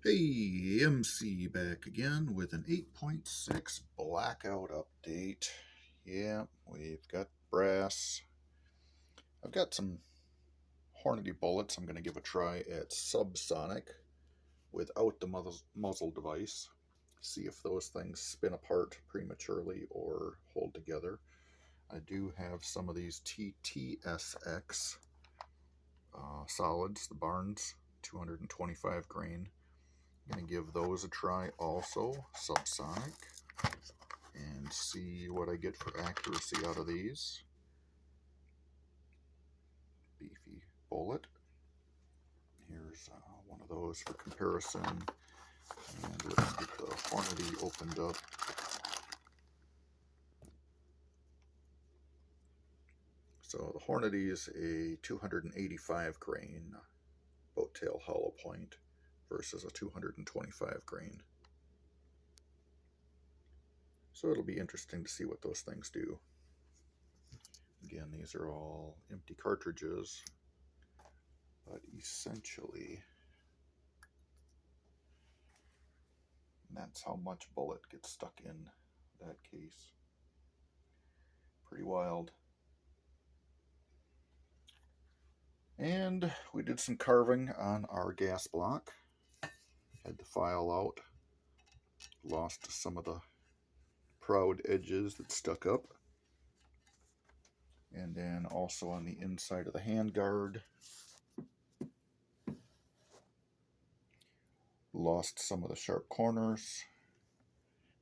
Hey, MC back again with an 8.6 Blackout update. Yeah, we've got brass. I've got some Hornady bullets I'm going to give a try at subsonic without the muzzle device. See if those things spin apart prematurely or hold together. I do have some of these TTSX solids, the Barnes 225 grain. I'm going to give those a try also, subsonic, and see what I get for accuracy out of these. Beefy bullet. Here's one of those for comparison. And let's get the Hornady opened up. So the Hornady is a 285 grain boat tail hollow point versus a 225 grain. So it'll be interesting to see what those things do. Again, these are all empty cartridges, but essentially that's how much bullet gets stuck in that case. Pretty wild. And we did some carving on our gas block. Had the file out. Lost some of the proud edges that stuck up. And then also on the inside of the handguard, lost some of the sharp corners,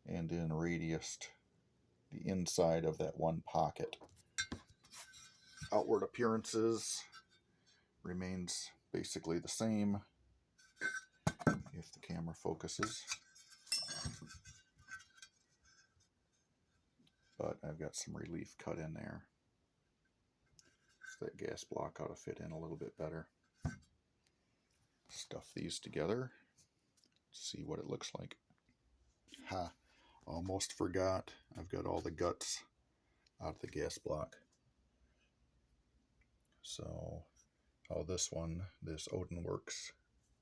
and then radiused the inside of that one pocket. Outward appearances remains basically the same if the camera focuses. But I've got some relief cut in there. So that gas block ought to fit in a little bit better. Stuff these together. See what it looks like. Ha! Almost forgot. I've got all the guts out of the gas block. So how this Odin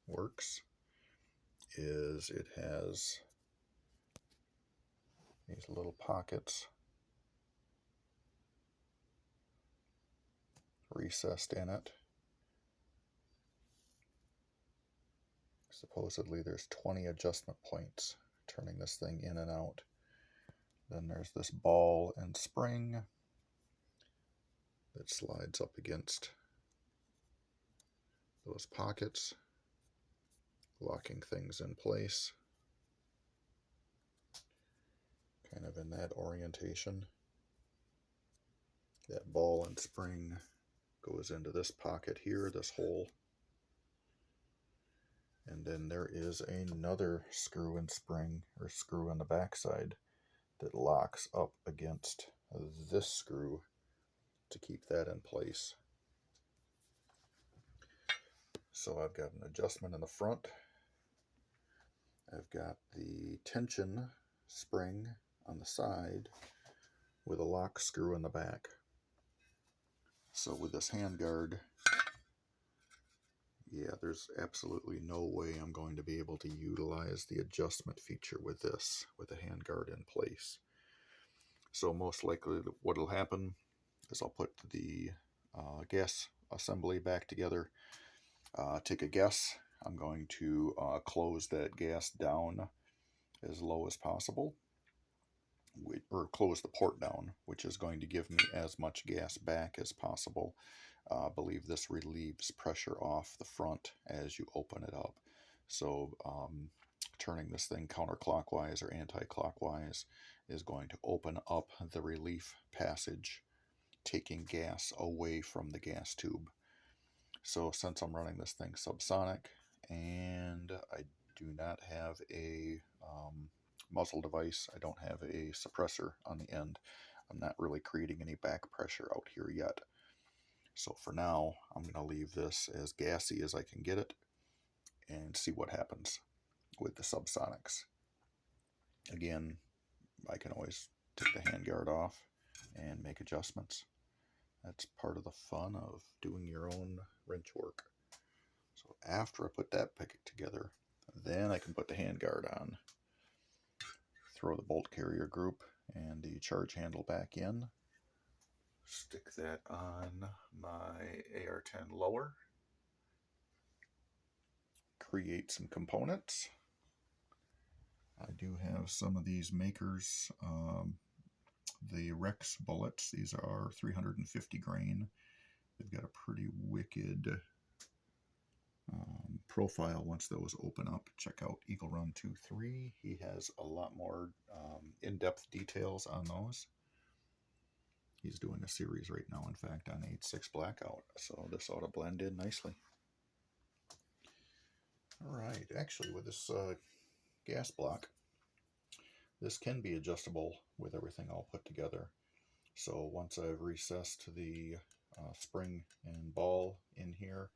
works is it has these little pockets recessed in it. Supposedly there's 20 adjustment points turning this thing in and out. Then there's this ball and spring that slides up against those pockets, locking things in place, kind of in that orientation. That ball and spring goes into this pocket here, this hole. And then there is another screw and spring, or screw on the backside, that locks up against this screw to keep that in place. So I've got an adjustment in the front. I've got the tension spring on the side with a lock screw in the back. So with this handguard, yeah, there's absolutely no way I'm going to be able to utilize the adjustment feature with this, with the handguard in place. So most likely what will happen is I'll put the gas assembly back together, take a guess. I'm going to close that gas down as low as possible, or close the port down, which is going to give me as much gas back as possible. I believe this relieves pressure off the front as you open it up. So turning this thing counterclockwise or anti-clockwise is going to open up the relief passage, taking gas away from the gas tube. So since I'm running this thing subsonic and I do not have a muzzle device, I don't have a suppressor on the end, I'm not really creating any back pressure out here yet. So for now, I'm going to leave this as gassy as I can get it and see what happens with the subsonics. Again, I can always take the handguard off and make adjustments. That's part of the fun of doing your own wrench work. So after I put that packet together, Then I can put the handguard on, throw the bolt carrier group and the charge handle back in, stick that on my AR-10 lower, create some components. I do have some of these makers, the Rex bullets. These are 350 grain. They've got a pretty wicked profile once those open up. Check out Eagle Run 2.3. He has a lot more in-depth details on those. He's doing a series right now, in fact, on 8.6 Blackout, so this ought to blend in nicely. All right, actually, with this gas block, this can be adjustable with everything all put together. So once I've recessed the spring and ball in here,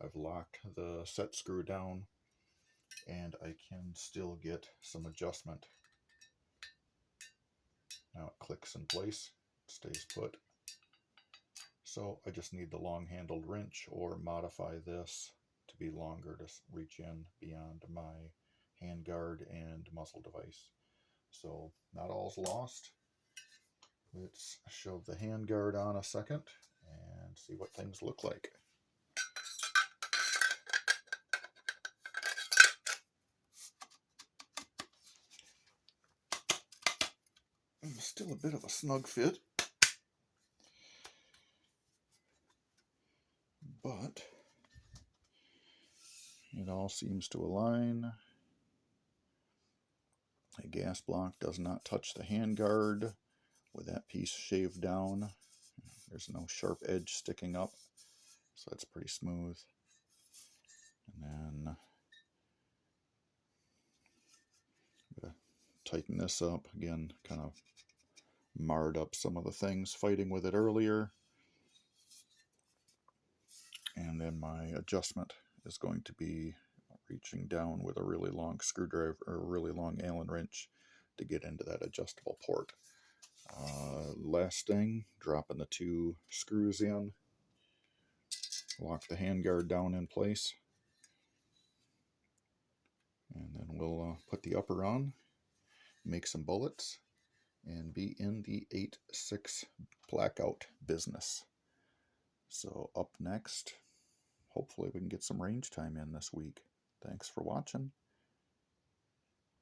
I've locked the set screw down, and I can still get some adjustment. Now it clicks in place, stays put. So I just need the long-handled wrench or modify this to be longer to reach in beyond my handguard and muzzle device. So not all's lost. Let's shove the handguard on a second and see what things look like. Still a bit of a snug fit, but it all seems to align. The gas block does not touch the handguard with that piece shaved down. There's no sharp edge sticking up, so that's pretty smooth. And then I'm going to tighten this up. Again, kind of marred up some of the things fighting with it earlier. And then my adjustment is going to be reaching down with a really long screwdriver or a really long Allen wrench to get into that adjustable port. Last thing, dropping the 2 screws in, lock the handguard down in place, and then we'll put the upper on, make some bullets, and be in the 8.6 Blackout business. So up next, hopefully we can get some range time in this week. Thanks for watching.